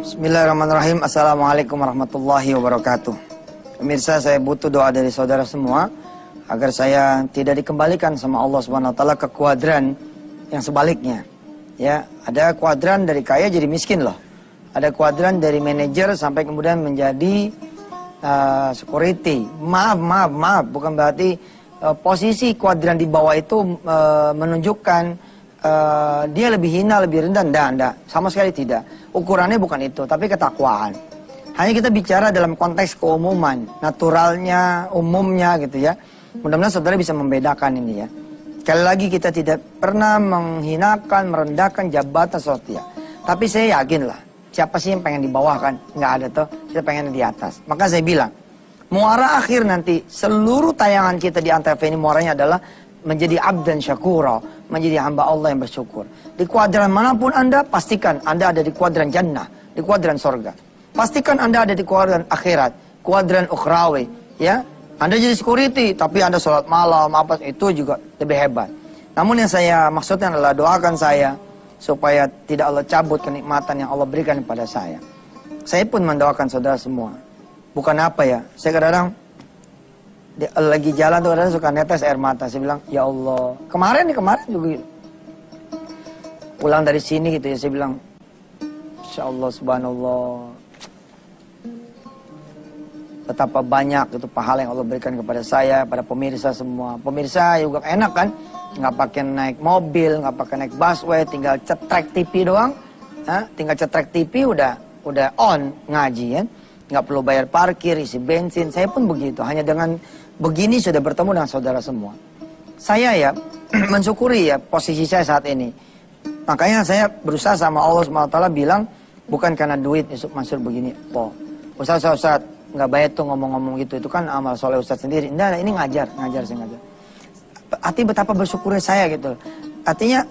Bismillahirrahmanirrahim. Assalamualaikum warahmatullahi wabarakatuh. Pemirsa, saya butuh doa dari saudara semua agar saya tidak dikembalikan sama Allah Subhanahu wa taala ke kuadran yang sebaliknya. Ya, ada kuadran dari kaya jadi miskin loh. Ada kuadran dari manajer sampai kemudian menjadi security. Maaf, bukan berarti posisi kuadran di bawah itu menunjukkan dia lebih hina, lebih rendah. Enggak, sama sekali tidak. Ukurannya bukan itu, tapi ketakwaan. Hanya kita bicara dalam konteks keumuman, naturalnya, umumnya gitu ya. Mudah-mudahan saudara bisa membedakan ini ya. Sekali lagi kita tidak pernah menghinakan, merendahkan jabatan sosial. Tapi saya yakin lah, siapa sih yang pengen di bawah kan? Nggak ada tuh, kita pengen di atas. Maka saya bilang, muara akhir nanti seluruh tayangan kita di Antv ini muaranya adalah menjadi abdan syakura, menjadi hamba Allah yang bersyukur. Di kuadran manapun Anda, pastikan Anda ada di kuadran jannah, di kuadran sorga. Pastikan Anda ada di kuadran akhirat, kuadran ukhrawi, ya. Anda jadi security, tapi Anda sholat malam, apa itu juga lebih hebat. Namun yang saya maksudnya adalah doakan saya supaya tidak Allah cabut kenikmatan yang Allah berikan kepada saya. Saya pun mendoakan saudara semua. Bukan apa ya, saya kadang-kadang lagi jalan tuh kadang suka netes air mata. Saya bilang, ya Allah, kemarin juga gitu. Pulang dari sini gitu ya, saya bilang, Insya Allah, subhanallah, betapa banyak itu pahala yang Allah berikan kepada saya, pada pemirsa semua. Pemirsa juga enak kan, nggak pakai naik mobil, nggak pakai naik busway, tinggal cetrek TV doang, tinggal cetrek TV udah on ngaji kan, nggak perlu bayar parkir, isi bensin. Saya pun begitu, hanya dengan begini sudah bertemu dengan saudara semua. Saya ya mensyukuri ya posisi saya saat ini. Makanya saya berusaha sama Allah SWT bilang, bukan karena duit Yusuf Mansur begini. Ustaz, nggak baik tuh ngomong-ngomong gitu. Itu kan amal soleh Ustaz sendiri. Nah, ini ngajar saya ngajar. Arti betapa bersyukurnya saya gitu. Artinya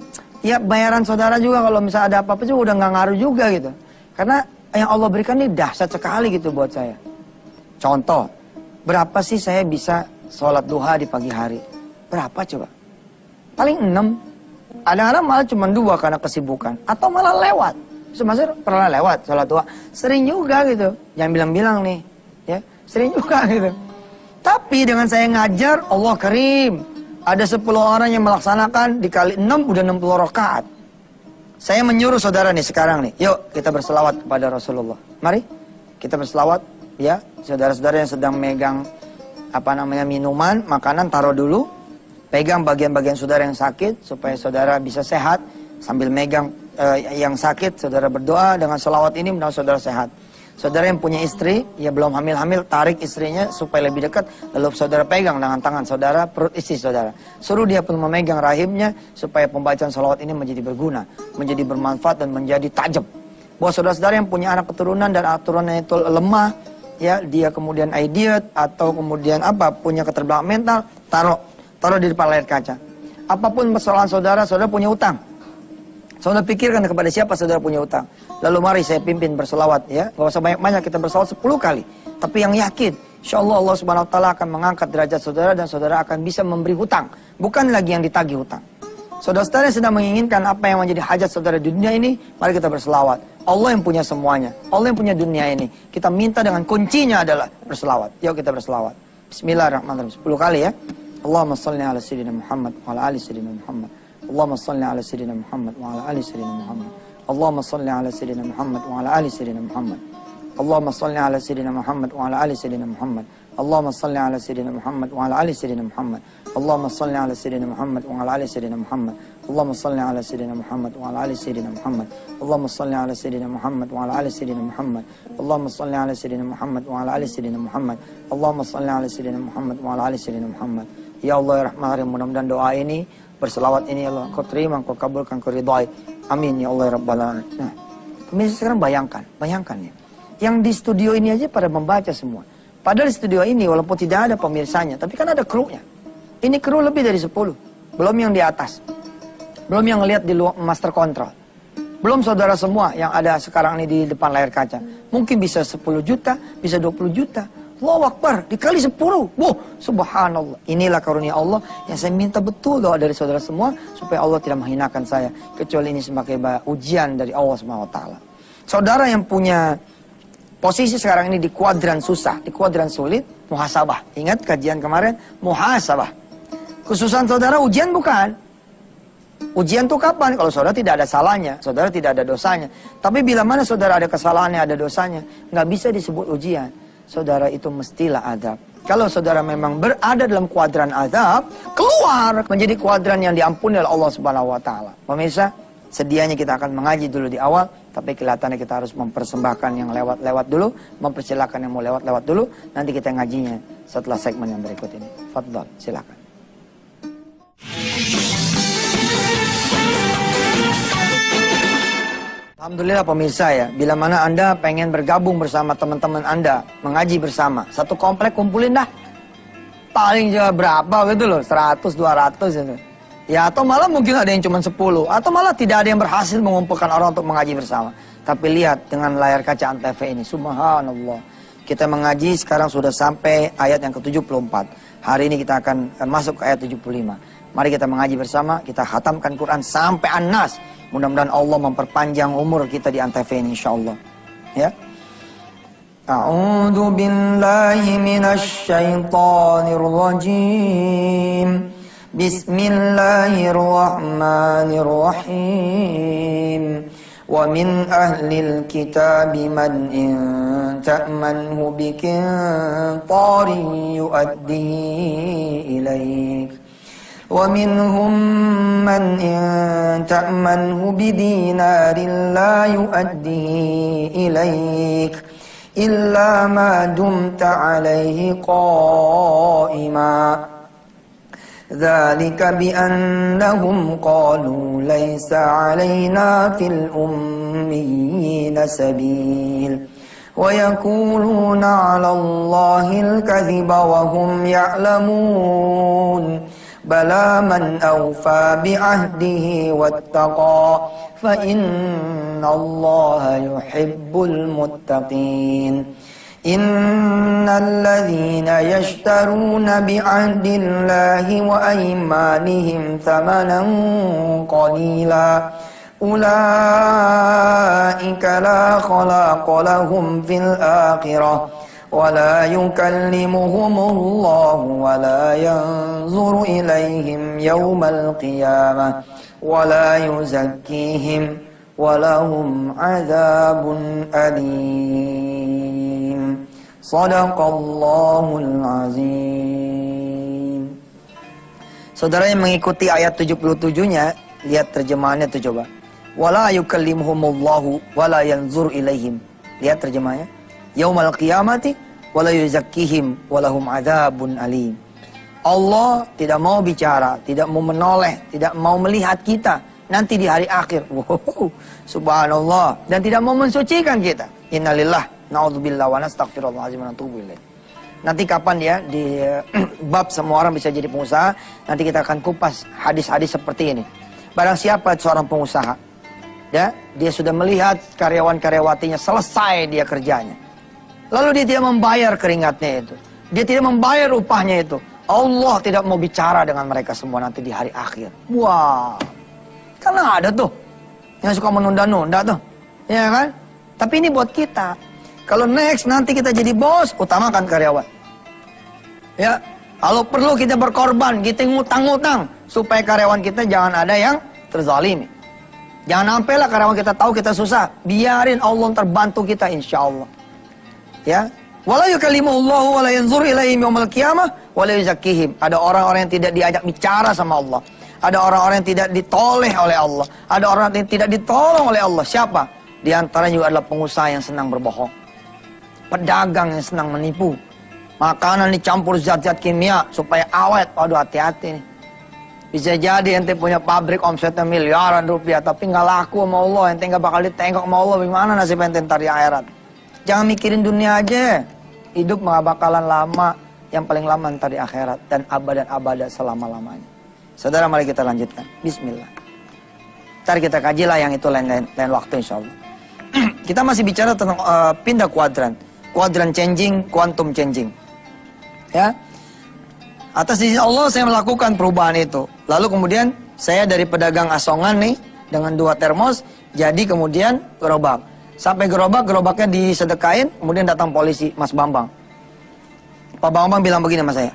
ya bayaran saudara juga kalau misalnya ada apa-apa juga udah nggak ngaruh juga gitu. Karena yang Allah berikan ini dahsyat sekali gitu buat saya. Contoh, berapa sih saya bisa sholat duha di pagi hari? Berapa coba? Paling 6. Kadang-kadang malah cuma 2 karena kesibukan. Atau malah lewat. Maksudnya pernah lewat sholat duha. Sering juga gitu. Jangan bilang-bilang nih. Ya, sering juga gitu. Tapi dengan saya ngajar, Allah karim. Ada 10 orang yang melaksanakan dikali 6 udah 60 rakaat. Saya menyuruh saudara nih sekarang nih. Yuk kita berselawat kepada Rasulullah. Mari kita berselawat. Ya, saudara-saudara yang sedang megang minuman, makanan taruh dulu. Pegang bagian-bagian saudara yang sakit supaya saudara bisa sehat. Sambil megang yang sakit, saudara berdoa dengan selawat ini mudah saudara sehat. Saudara yang punya istri, ya belum hamil-hamil, tarik istrinya supaya lebih dekat. Lalu saudara pegang dengan tangan saudara perut istri saudara. Suruh dia pun memegang rahimnya supaya pembacaan selawat ini menjadi berguna, menjadi bermanfaat dan menjadi tajam. Buat saudara-saudara yang punya anak keturunan dan keturunannya itu lemah, ya dia kemudian idiot atau kemudian punya keterbelakangan mental, taruh di depan layar kaca. Apapun persoalan saudara punya utang. Saudara pikirkan kepada siapa saudara punya utang. Lalu mari saya pimpin berselawat ya. Gak usah banyak-banyak, kita berselawat 10 kali. Tapi yang yakin, insyaallah Allah Subhanahu wa taala akan mengangkat derajat saudara dan saudara akan bisa memberi hutang, bukan lagi yang ditagih hutang. Saudara-saudara yang sedang menginginkan apa yang menjadi hajat saudara di dunia ini, mari kita berselawat. Allah yang punya semuanya. Allah yang punya dunia ini. Kita minta dengan kuncinya adalah berselawat. Yuk kita berselawat. Bismillahirrahmanirrahim. 10 kali ya. Allahumma salli ala sayyidina Muhammad wa ala ali sayyidina Muhammad. Allahumma salli ala sayyidina Muhammad wa ala ali sayyidina Muhammad. Allahumma salli ala sayyidina Muhammad wa ala ali sayyidina Muhammad. Allahumma salli ala sayyidina Muhammad wa ala ali sayyidina Muhammad. Allahumma salli ala sayyidina Muhammad wa ala ali sayyidina Muhammad. Allahumma salli ala sayyidina Muhammad wa ala ali sayyidina Muhammad. Allahumma salli ala sayyidina Muhammad wa ala ali sayyidina Muhammad. Allahumma salli ala sayyidina Muhammad wa ala ali sayyidina Muhammad. Allahumma salli ala sayyidina Muhammad wa ala ali sayyidina Muhammad. Allahumma salli ala sayyidina Muhammad wa ala ali sayyidina Muhammad. Ya Allah ya Rahman Rahim, mudah-mudahan doa ini, berselawat ini ya Allah, Kau terima, Kau kabulkan, Kau ridhai. Amin ya Allah ya Rabbal Alamin. Nah, pemirsa sekarang bayangkan ya. Yang di studio ini aja pada membaca semua. Padahal di studio ini walaupun tidak ada pemirsanya, tapi kan ada krunya. Ini kru lebih dari 10. Belum yang di atas. Belum yang lihat di luar master control. Belum saudara semua yang ada sekarang ini di depan layar kaca. Mungkin bisa 10 juta, bisa 20 juta. Allahu Akbar, dikali 10. Wow, subhanallah. Inilah karunia Allah yang saya minta betul doa dari saudara semua supaya Allah tidak menghinakan saya. Kecuali ini sebagai ujian dari Allah SWT. Saudara yang punya posisi sekarang ini di kuadran susah, di kuadran sulit, muhasabah. Ingat kajian kemarin, muhasabah. Kesusahan saudara ujian bukan. Ujian itu kapan? Kalau saudara tidak ada salahnya, saudara tidak ada dosanya. Tapi bila mana saudara ada kesalahannya, ada dosanya, nggak bisa disebut ujian. Saudara itu mestilah azab. Kalau saudara memang berada dalam kuadran azab, keluar menjadi kuadran yang diampuni oleh Allah Subhanahu wa taala. Pemirsa, sedianya kita akan mengaji dulu di awal, tapi kelihatannya kita harus mempersembahkan yang lewat-lewat dulu, mempersilakan yang mau lewat-lewat dulu, nanti kita ngajinya setelah segmen yang berikut ini. Fadhal, silakan. Alhamdulillah pemirsa ya, bila mana Anda pengen bergabung bersama teman-teman Anda, mengaji bersama, satu komplek kumpulin dah. Paling juga berapa gitu loh, 100, 200 gitu. Ya atau malah mungkin ada yang cuma 10, atau malah tidak ada yang berhasil mengumpulkan orang untuk mengaji bersama. Tapi lihat dengan layar kaca Antv ini, subhanallah. Kita mengaji sekarang sudah sampai ayat yang ke-74. Hari ini kita akan masuk ke ayat 75. Mari kita mengaji bersama, kita khatamkan Quran sampai An-Nas. Mudah-mudahan Allah memperpanjang umur kita di Antv ini insyaallah. Ya. A'udzu billahi minasy syaithanir rajim. Bismillahirrahmanirrahim. Wa min ahlil kitabi man in ta'manhu biqintarin yu'addihi ilaik. ومنهم من إن تأمنه بدينار لا يؤديه إليك إلا ما دمت عليه قائما ذلك بأنهم قالوا ليس علينا في الأميين سبيل ويقولون على الله الكذب وهم يعلمون بلى من أوفى بعهده واتقى فإن الله يحب المتقين إن الذين يشترون بعهد الله وأيمانهم ثمنا قليلا أولئك لا خلاق لهم في الآخرة ولا يكلمهم الله ولا ينظر إليهم يوم القيامة ولا يزكيهم ولهم عذاب أليم صدق الله العظيم. Saudara yang mengikuti ayat 77-nya, lihat terjemahannya tuh coba. Wala yukallimuhumullahu wala yanzur ilaihim. Lihat terjemahannya. Yaumal qiyamati wala yuzakkihim walahum adzabun alim. Allah tidak mau bicara, tidak mau menoleh, tidak mau melihat kita nanti di hari akhir. Wow, subhanallah, dan tidak mau mensucikan kita. Innalillah, naudzubillah wa nastaghfirullahalazim wa natubu ilaih. Nanti kapan ya di bab semua orang bisa jadi pengusaha, nanti kita akan kupas hadis-hadis seperti ini. Barang siapa seorang pengusaha, ya, dia sudah melihat karyawan-karyawatinya selesai dia kerjanya. Lalu dia tidak membayar keringatnya itu. Dia tidak membayar upahnya itu. Allah tidak mau bicara dengan mereka semua nanti di hari akhir. Wah. Karena ada tuh yang suka menunda-nunda tuh. Ya kan? Tapi ini buat kita. Kalau next nanti kita jadi bos, utamakan karyawan. Ya. Kalau perlu kita berkorban, kita ngutang-ngutang. Supaya karyawan kita jangan ada yang terzalimi. Jangan sampailah karyawan kita tahu kita susah. Biarin Allah terbantu kita insya Allah. Ya, wala yukallimuhullahu wala yanzur ilaihim yaumil qiyamah wala yuzakkihim. Ada orang-orang yang tidak diajak bicara sama Allah. Ada orang-orang yang tidak ditoleh oleh Allah. Ada orang yang tidak ditolong oleh Allah. Siapa? Di antaranya juga adalah pengusaha yang senang berbohong. Pedagang yang senang menipu. Makanan dicampur zat-zat kimia supaya awet. Waduh, hati-hati nih. Bisa jadi ente punya pabrik omsetnya miliaran rupiah tapi nggak laku sama Allah. Ente nggak bakal ditengok sama Allah. Bagaimana nasib ente ntar di akhirat? Jangan mikirin dunia aja. Hidup nggak bakalan lama. Yang paling lama ntar di akhirat. Dan abad selama-lamanya. Saudara, mari kita lanjutkan. Bismillah. Ntar kita kajilah yang itu lain waktu insya Allah. Kita masih bicara tentang pindah kuadran. Kuadran changing, quantum changing. Ya. Atas izin Allah saya melakukan perubahan itu. Lalu kemudian saya dari pedagang asongan nih. Dengan 2 termos. Jadi kemudian gerobak. Sampai gerobaknya disedekain, kemudian datang polisi, Mas Bambang. Pak Bambang bilang begini sama saya.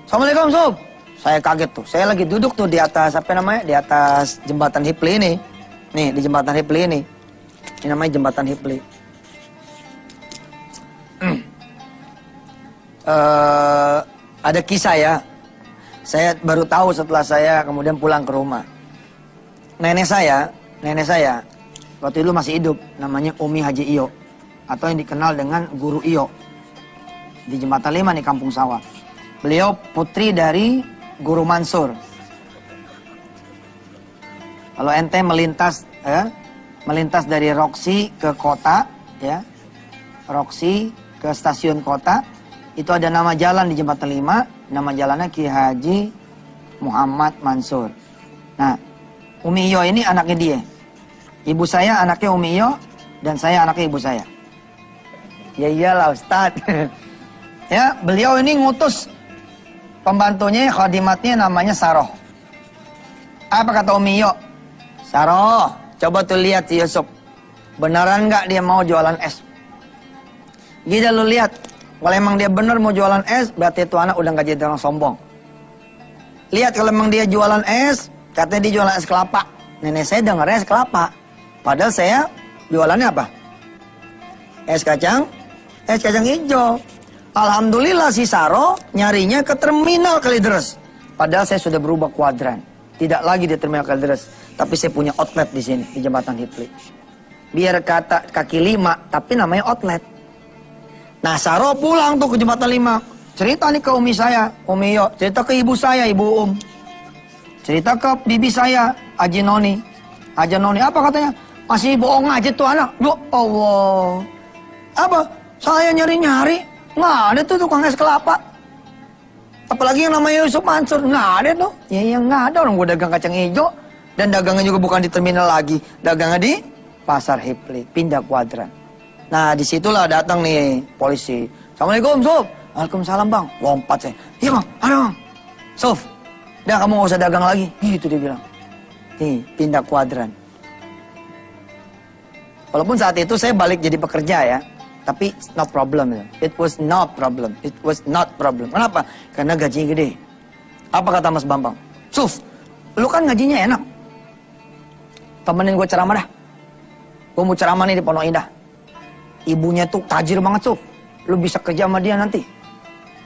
Assalamualaikum, Sob. Saya kaget tuh. Saya lagi duduk tuh di atas, apa namanya? Di atas jembatan Hipli ini. Nih, di jembatan Hipli ini. Ini namanya jembatan Hipli. Ada kisah ya. Saya baru tahu setelah saya kemudian pulang ke rumah. Nenek saya, waktu itu masih hidup, namanya Umi Haji Iyo. Atau yang dikenal dengan Guru Iyo. Di Jembatan 5 nih, Kampung Sawah. Beliau putri dari Guru Mansur. Kalau ente melintas dari Roxy ke kota, ya, Roxy ke stasiun kota, itu ada nama jalan di Jembatan 5, nama jalannya Ki Haji Muhammad Mansur. Nah, Umi Iyo ini anaknya dia. Ibu saya anaknya Umi Iyo, dan saya anaknya ibu saya. Ya iyalah Ustaz. Ya, beliau ini ngutus pembantunya, khadimatnya namanya Saroh. Apa kata Umi Iyo? Saroh, coba tuh lihat si Yusuf. Beneran nggak dia mau jualan es? Gila lu lihat. Kalau emang dia bener mau jualan es, berarti itu anak udah nggak jadi orang sombong. Lihat kalau emang dia jualan es, katanya dia jualan es kelapa. Nenek saya dengarnya es kelapa. Padahal saya jualannya apa? Es kacang hijau. Alhamdulillah si Saro nyarinya ke terminal Kalideres. Padahal saya sudah berubah kuadran. Tidak lagi di terminal Kalideres. Tapi saya punya outlet di sini, di Jembatan Hipli. Biar kata kaki 5, tapi namanya outlet. Nah, Saro pulang tuh ke Jembatan 5. Cerita nih ke Umi saya, Umi Yo. Cerita ke ibu saya, Ibu Cerita ke bibi saya, Haji Noni. Apa katanya? Masih bohong aja tuh anak. Ya Allah. Apa? Saya nyari-nyari. Nggak ada tuh tukang es kelapa. Apalagi yang namanya Yusuf Mansur. Nggak ada tuh. Ya nggak ada, orang gue dagang kacang hijau. Dan dagangnya juga bukan di terminal lagi. Dagangnya di Pasar Hipli. Pindah kuadran. Nah, disitulah datang nih polisi. Assalamualaikum, Sof. Waalaikumsalam, Bang. Lompat saya. Iya, Bang. Ada, Bang. Sof, udah kamu gak usah dagang lagi. Gitu dia bilang. Nih, pindah kuadran. Walaupun saat itu saya balik jadi pekerja ya. Tapi no problem. It was no problem. It was not problem. Kenapa? Karena gajinya gede. Apa kata Mas Bambang? Sof, lu kan gajinya enak. Temenin gue ceramah dah. Gue mau ceramah nih di Pondok Indah. Ibunya tuh tajir banget, Sof. Lu bisa kerja sama dia nanti.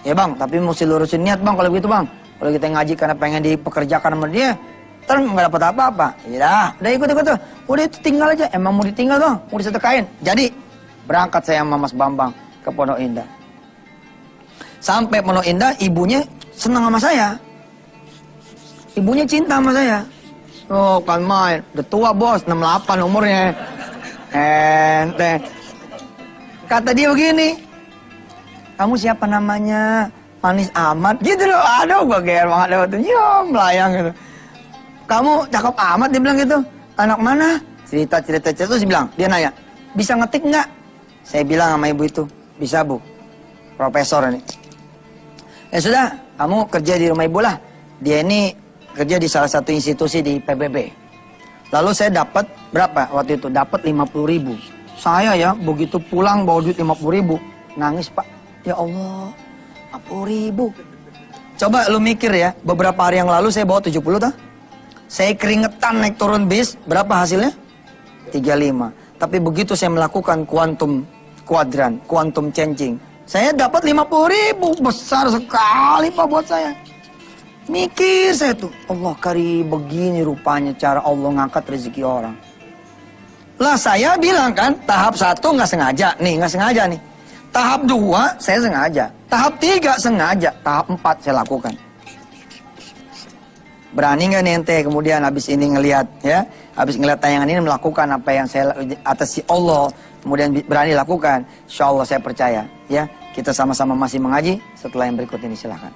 Ya Bang, tapi mesti lurusin niat Bang kalau begitu Bang. Kalau kita ngaji karena pengen dipekerjakan sama dia, ntar nggak dapat apa-apa. Ya udah ikut tuh. Udah itu tinggal aja. Emang mau ditinggal dong, mau disedekain. Jadi berangkat saya sama Mas Bambang ke Pondok Indah. Sampai Pondok Indah, ibunya senang sama saya. Ibunya cinta sama saya. Oh kan main, udah tua bos, 68 umurnya. Ente. Kata dia begini, kamu siapa namanya? Manis amat. Gitu loh, aduh gue geer banget lewat itu. Ya, melayang gitu. Kamu cakep amat, dia bilang gitu. Anak mana? Cerita. Terus dia bilang, dia nanya, bisa ngetik nggak? Saya bilang sama ibu itu, bisa Bu. Profesor ini. Ya sudah, kamu kerja di rumah ibu lah. Dia ini kerja di salah satu institusi di PBB. Lalu saya dapat berapa waktu itu? Dapat 50.000. Saya ya begitu pulang bawa duit 50.000, nangis Pak. Ya Allah, 50.000. Coba lu mikir ya, beberapa hari yang lalu saya bawa 70 tuh. Saya keringetan naik turun bis, berapa hasilnya? 35. Tapi begitu saya melakukan quantum changing, saya dapat 50.000, besar sekali Pak buat saya. Mikir saya tuh, Allah kari begini rupanya cara Allah ngangkat rezeki orang. Lah saya bilang kan, tahap 1 nggak sengaja nih. Tahap 2 saya sengaja. Tahap 3 sengaja. Tahap 4 saya lakukan. Berani nggak nih ente kemudian habis ini ngelihat ya, habis ngelihat tayangan ini melakukan apa yang saya atas si Allah, kemudian berani lakukan. Insya Allah saya percaya ya, kita sama-sama masih mengaji. Setelah yang berikut ini silahkan.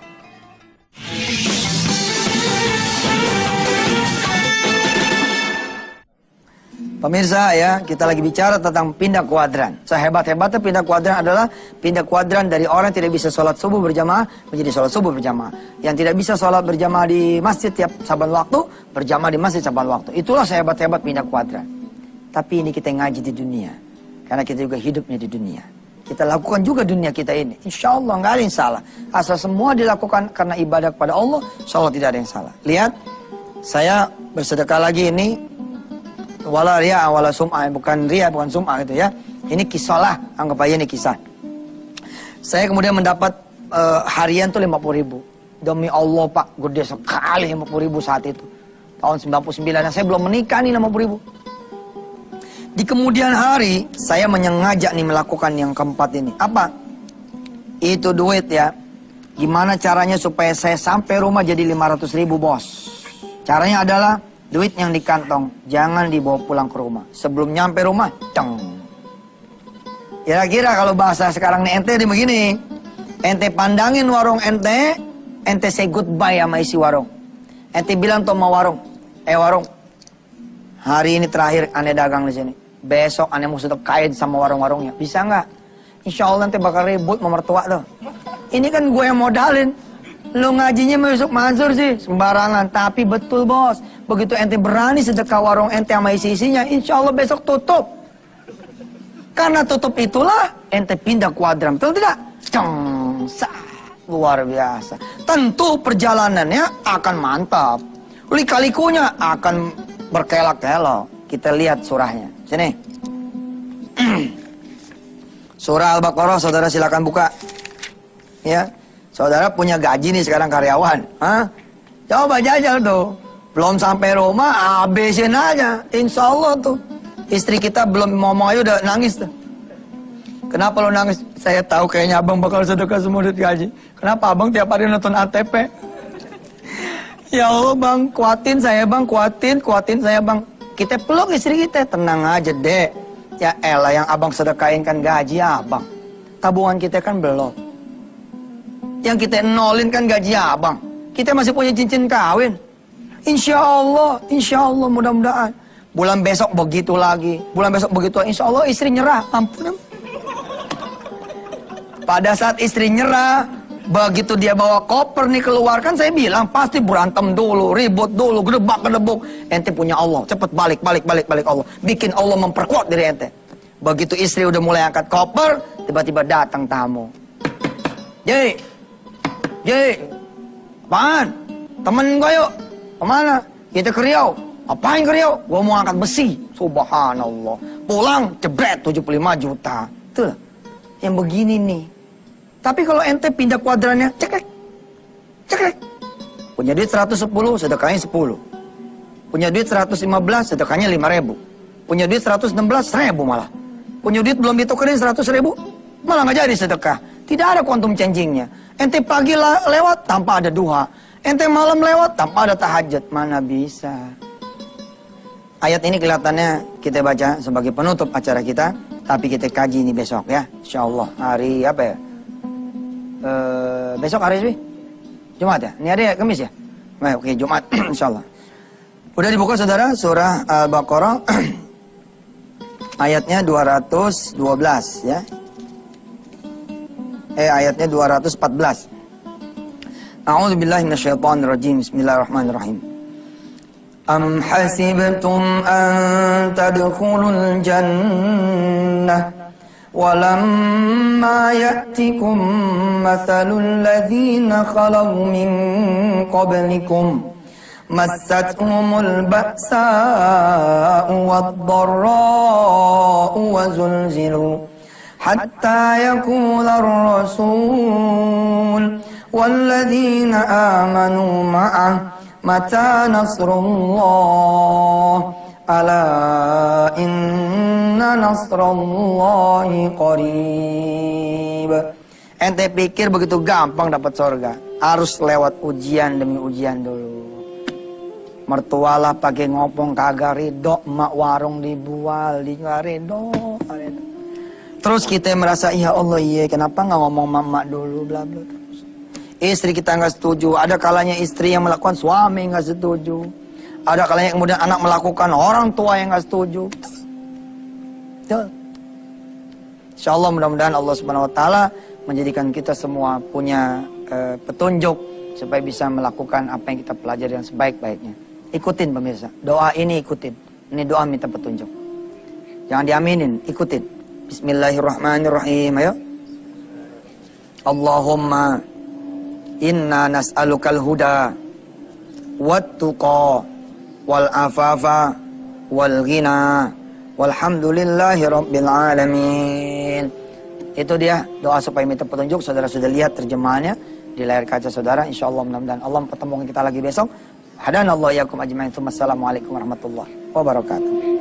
Pemirsa ya, kita lagi bicara tentang pindah kuadran. Sehebat-hebatnya pindah kuadran adalah pindah kuadran dari orang yang tidak bisa sholat subuh berjamaah menjadi sholat subuh berjamaah. Yang tidak bisa sholat berjamaah di masjid tiap saban waktu, berjamaah di masjid saban waktu. Itulah sehebat-hebat pindah kuadran. Tapi ini kita ngaji di dunia. Karena kita juga hidupnya di dunia. Kita lakukan juga dunia kita ini. Insya Allah nggak ada yang salah. Asal semua dilakukan karena ibadah kepada Allah, insya Allah tidak ada yang salah. Lihat, saya bersedekah lagi ini. Wala ria, wala sum'ah. Bukan ria, bukan sum'ah gitu ya. Ini kisah lah, anggap aja ini kisah. Saya kemudian mendapat harian tuh 50.000. Demi Allah Pak, gede sekali 50.000 saat itu. Tahun 99, dan saya belum menikah nih 50.000. Di kemudian hari, saya menyengaja nih melakukan yang keempat ini. Apa? Itu duit ya. Gimana caranya supaya saya sampai rumah jadi 500.000 bos? Caranya adalah, duit yang di kantong, jangan dibawa pulang ke rumah. Sebelum nyampe rumah, ceng. Kira-kira kalau bahasa sekarang nih ente begini. Ente pandangin warung ente say goodbye sama isi warung. Ente bilang tuh sama warung, warung, hari ini terakhir ane dagang di sini. Besok ane mau sedekahin sama warung-warungnya. Bisa nggak? Insya Allah nanti bakal ribut sama mertua tuh. Ini kan gue yang modalin. Lo ngajinya masuk Mansur sih sembarangan. Tapi betul bos, begitu ente berani sedekah warung ente sama isi-isinya, insya Allah besok tutup. Karena tutup itulah ente pindah kuadran. Betul tidak? Luar biasa. Tentu perjalanannya akan mantap. Lika-likunya akan berkelok-kelok. Kita lihat surahnya. Sini. Surah Al-Baqarah, saudara silakan buka. Ya. Saudara punya gaji nih sekarang karyawan. Hah? Coba jajal tuh. Belum sampai rumah, habisin aja. Insya Allah tuh. Istri kita belum ngomong aja udah nangis tuh. Kenapa lo nangis? Saya tahu kayaknya abang bakal sedekah semua duit gaji. Kenapa abang tiap hari nonton ATP? Ya Allah bang, kuatin saya bang, kuatin saya bang. Kita peluk istri kita, tenang aja dek. Ya elah yang abang sedekahin kan gaji abang. Tabungan kita kan belum. Yang kita nolin kan gaji abang. Kita masih punya cincin kawin. Insya Allah mudah-mudahan. Bulan besok begitu lagi. Bulan besok begitu lagi. Insya Allah istri nyerah. Ampun. Pada saat istri nyerah, begitu dia bawa koper nih keluar, kan saya bilang pasti berantem dulu, ribut dulu, gedebak-gedebuk. Ente punya Allah, cepet balik Allah. Bikin Allah memperkuat diri ente. Begitu istri udah mulai angkat koper, tiba-tiba datang tamu. Ji, apaan? Temen gue yuk, kemana? Kita ke Riau. Apain ke Riau? Gue mau angkat besi. Subhanallah. Pulang, jebret 75 juta. Itulah yang begini nih. Tapi kalau ente pindah kuadrannya, cekrek. Punya duit 110, sedekahnya 10. Punya duit 115, sedekahnya 5.000. Punya duit 116, 1.000 malah. Punya duit belum ditukerin 100.000, malah nggak jadi sedekah. Tidak ada quantum changingnya. Ente pagi lewat tanpa ada duha. Ente malam lewat tanpa ada tahajud. Mana bisa. Ayat ini kelihatannya kita baca sebagai penutup acara kita. Tapi kita kaji ini besok ya. Insya Allah hari apa ya? Besok hari apa? Jumat ya? Ini hari ya? Kamis ya? Nah, oke Jumat insya Allah. Udah dibuka saudara surah Al-Baqarah. Ayatnya 212 ya. Ayatnya 214. A'udzubillahi minasyaitonirrajim. Bismillahirrahmanirrahim. Am hasibtum an tadkhulul jannah walamma ya'tikum mathalul ladzina khalaw min qablikum massathumul ba'sa'u wad-dharra'u wa zulzilu hatta yaqula ar-rasul walladzina amanu ma'ah mata nasrullah ala inna nasrullahi qarib. Ente pikir begitu gampang dapat surga? Harus lewat ujian demi ujian dulu. Mertualah pakai ngopong kagak ridho, mak warung dibual di nggak ridho. Terus kita merasa ya Allah iya kenapa nggak ngomong mama dulu bla bla. Istri kita nggak setuju. Ada kalanya istri yang melakukan, suami nggak setuju. Ada kalanya kemudian anak melakukan, orang tua yang nggak setuju. Insya Allah mudah-mudahan Allah Subhanahu Wa Taala menjadikan kita semua punya petunjuk supaya bisa melakukan apa yang kita pelajari dengan sebaik-baiknya. Ikutin pemirsa, doa ini ikutin. Ini doa minta petunjuk. Jangan diaminin, ikutin. Bismillahirrahmanirrahim. Ayo. Allahumma inna nas'alukal huda wat-tuqa wal afafa wal ghina walhamdulillahi rabbil alamin. Itu dia doa supaya minta petunjuk. Saudara sudah lihat terjemahannya di layar kaca saudara. Insyaallah mudah-mudahan Allah pertemukan kita lagi besok. Hadanallahu iyyakum ajmain. Assalamualaikum warahmatullahi wabarakatuh.